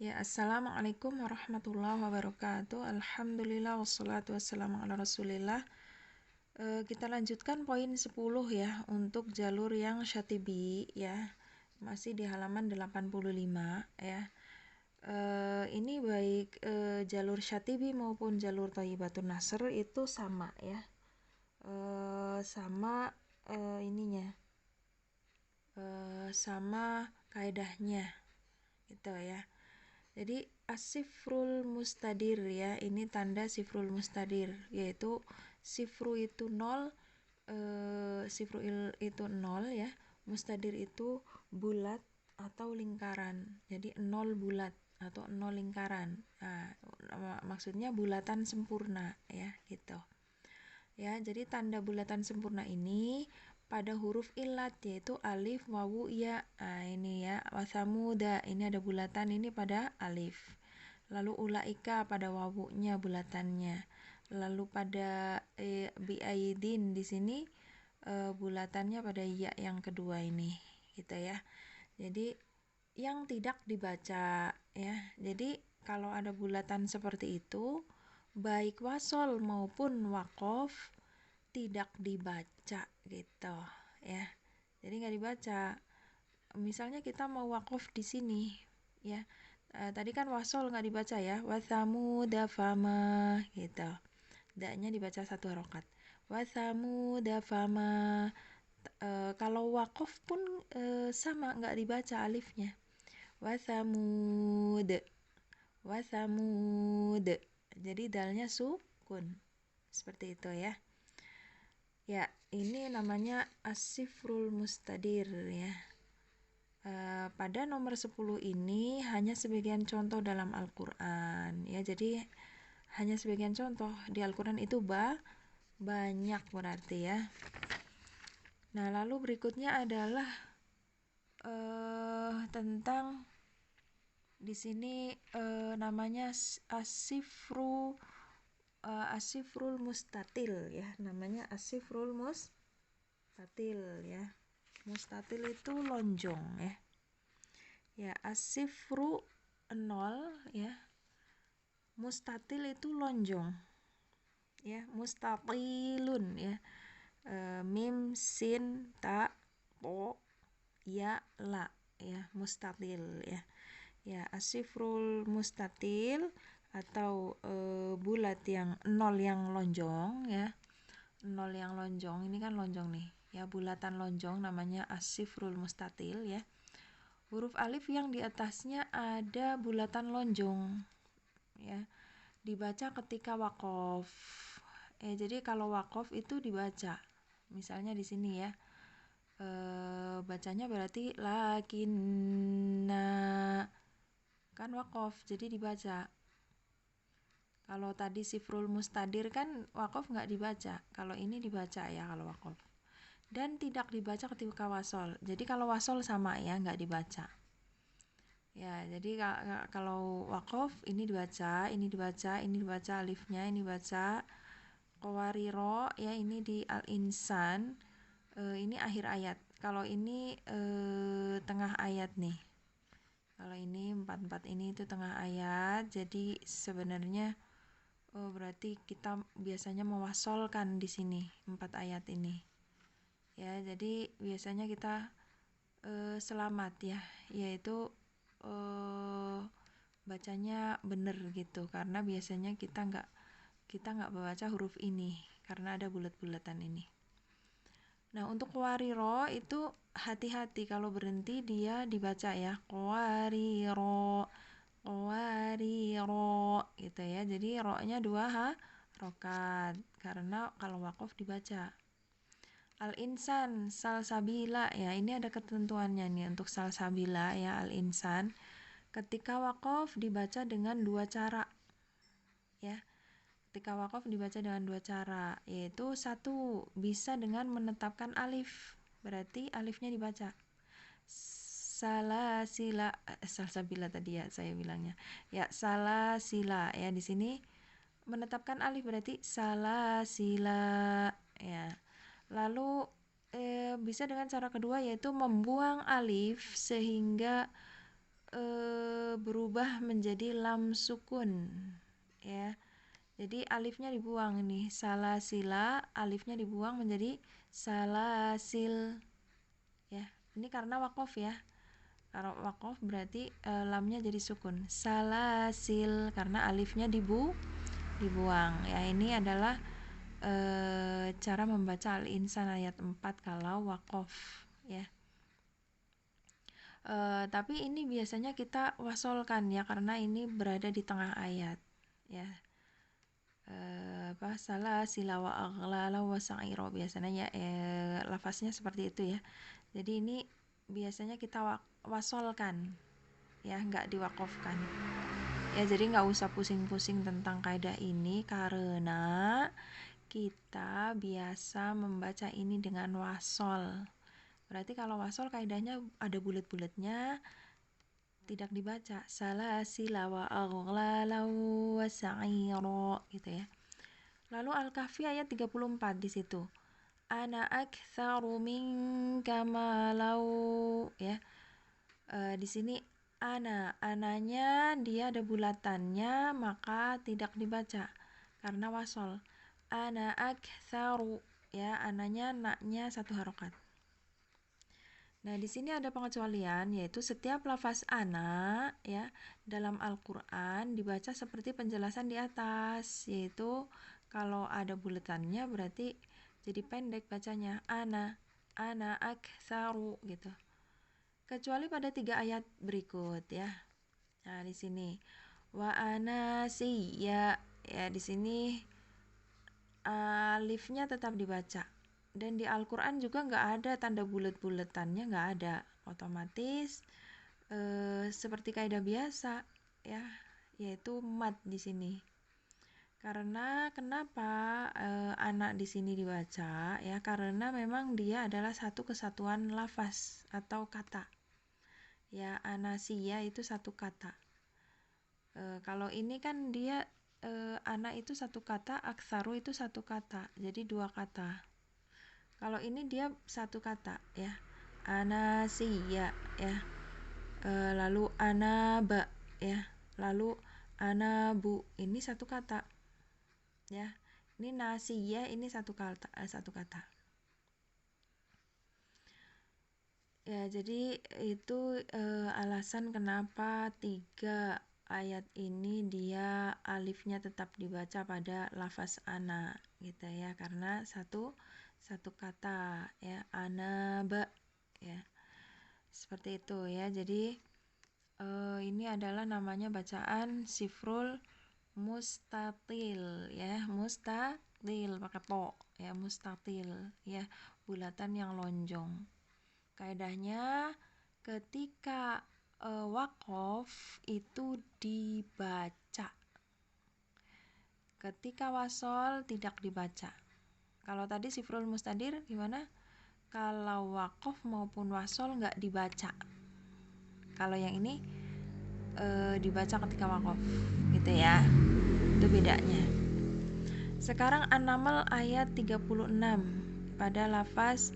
Ya, assalamualaikum warahmatullahi wabarakatuh. Alhamdulillah wassalatu wassalamu ala rasulillah. Kita lanjutkan poin 10 ya untuk jalur yang syatibi ya. Masih di halaman 85 ya. Ini baik jalur syatibi maupun jalur thayyibatun nasr itu sama ya. Sama ininya. Sama kaidahnya gitu ya. Jadi asifrul mustadir ya, ini tanda sifrul mustadir, yaitu sifru itu 0, sifru itu 0 ya, mustadir itu bulat atau lingkaran. Jadi 0 bulat atau 0 lingkaran. Nah, maksudnya bulatan sempurna ya gitu. Ya, jadi tanda bulatan sempurna ini pada huruf ilat yaitu alif, wawu, ya. Nah, ini ya, wasamuda ini ada bulatan ini pada alif. Lalu ulaika pada wawunya bulatannya. Lalu pada biaidin di sini bulatannya pada ya yang kedua ini, gitu ya. Jadi yang tidak dibaca ya. Jadi kalau ada bulatan seperti itu, baik wasol maupun wakof tidak dibaca gitu ya. Jadi nggak dibaca. Misalnya kita mau wakof di sini ya. Tadi kan wasol nggak dibaca ya. Wasamuda fama gitu. Daknya dibaca satu harokat. Wasamuda fama. Kalau wakof pun sama nggak dibaca alifnya. Wasamud. Wasamud. Jadi dalnya sukun. Seperti itu ya. Ya, ini namanya asifrul mustadir ya. Pada nomor 10 ini hanya sebagian contoh dalam Al-Quran ya. Jadi hanya sebagian contoh di Al-Quran itu banyak berarti ya. Nah, lalu berikutnya adalah tentang di sini namanya asifrul mustatil ya, namanya asifrul mustatil ya. Mustatil itu lonjong ya. Ya, asifru 0 ya. Mustatil itu lonjong. Ya, mustatilun ya. Mim, sin, ta, po, ya, la ya, mustatil ya. Ya, asifrul mustatil atau bulat yang 0 yang lonjong ya. 0 yang lonjong, ini kan lonjong nih ya, bulatan lonjong namanya asifrul mustatil ya. Huruf alif yang di atasnya ada bulatan lonjong ya, dibaca ketika wakof ya. Jadi kalau wakof itu dibaca, misalnya di sini ya, bacanya berarti lakinna, kan wakof jadi dibaca. Kalau tadi sifrul mustadir kan wakof nggak dibaca, kalau ini dibaca ya kalau wakof. Dan tidak dibaca ketika wasol. Jadi kalau wasol sama ya, nggak dibaca. Ya, jadi kalau wakof ini dibaca, ini dibaca, ini dibaca alifnya, ini dibaca. Qawariro ya, ini di al-insan, ini akhir ayat. Kalau ini tengah ayat nih. Kalau ini 44 ini itu tengah ayat. Jadi sebenarnya berarti kita biasanya mewasolkan di sini 4 ayat ini. Ya, jadi biasanya kita selamat ya, yaitu bacanya bener gitu, karena biasanya kita nggak baca huruf ini karena ada bulat-bulatan ini. Nah, untuk qawariro itu hati-hati kalau berhenti dia dibaca ya, qawariro, qawariro gitu ya. Jadi ro-nya 2 harokat karena kalau wakof dibaca. Al-insan, salsabila ya, ini ada ketentuannya nih untuk salsabila ya, al-insan. Ketika wakof dibaca dengan 2 cara ya. Ketika wakof dibaca dengan 2 cara, yaitu 1 bisa dengan menetapkan alif, berarti alifnya dibaca salasila, salsabila tadi ya saya bilangnya ya, salasila ya. Di sini menetapkan alif berarti salasila ya. Lalu bisa dengan cara kedua, yaitu membuang alif sehingga berubah menjadi lam sukun ya. Jadi alifnya dibuang nih, salasila, alifnya dibuang menjadi salasil ya. Ini karena waqaf ya. Kalau waqaf berarti lamnya jadi sukun. Salasil karena alifnya dibuang. Ya, ini adalah cara membaca Al-Insan ayat 4 kalau waqaf ya. Tapi ini biasanya kita wasolkan ya karena ini berada di tengah ayat ya. Salah silawa aghlala wa sa'ira biasanya ya lafaznya seperti itu ya. Jadi ini biasanya kita wasolkan ya, nggak diwakofkan ya. Jadi nggak usah pusing-pusing tentang kaidah ini karena kita biasa membaca ini dengan wasol. Berarti kalau wasol kaidahnya ada bulat-bulatnya, tidak dibaca salasila wa aghlala wa sa'ira gitu ya. Lalu Al-Kahfi ayat 34 di situ. Ana aktsaru minka malau ya. Di sini ananya dia ada bulatannya maka tidak dibaca karena wasol. Ana aktsaru ya, ananya naknya satu harokat. Nah, di sini ada pengecualian yaitu setiap lafaz ana ya dalam Al-Qur'an dibaca seperti penjelasan di atas, yaitu kalau ada bulatannya berarti jadi pendek bacanya ana aktsaru gitu. Kecuali pada 3 ayat berikut ya. Nah, di sini wa anasiya ya, di sini alifnya tetap dibaca. Dan di Al-Quran juga nggak ada tanda bulat-bulatannya, nggak ada. Otomatis seperti kaidah biasa ya, yaitu mad di sini. Karena kenapa anak di sini dibaca ya? Karena memang dia adalah satu kesatuan lafaz atau kata. Ya, anasiya itu satu kata. Kalau ini kan dia anak itu satu kata, aksaru itu satu kata, jadi 2 kata. Kalau ini dia satu kata ya, anasiya ya, lalu anaba ya, lalu anabu, ini satu kata ya. Ini nasiya, ini satu kata ya. Jadi itu alasan kenapa 3 ayat ini dia alifnya tetap dibaca pada lafaz ana gitu ya, karena satu kata ya, anaba ya, seperti itu ya. Jadi ini adalah namanya bacaan sifrul mustatil ya, mustatil pakai po ya, mustatil ya, bulatan yang lonjong. Kaidahnya ketika waqaf itu dibaca, ketika wasol tidak dibaca. Kalau tadi sifrul mustadir gimana? Kalau waqaf maupun wasol nggak dibaca. Kalau yang ini dibaca ketika waqaf gitu ya. Itu bedanya. Sekarang An-Naml ayat 36 pada lafaz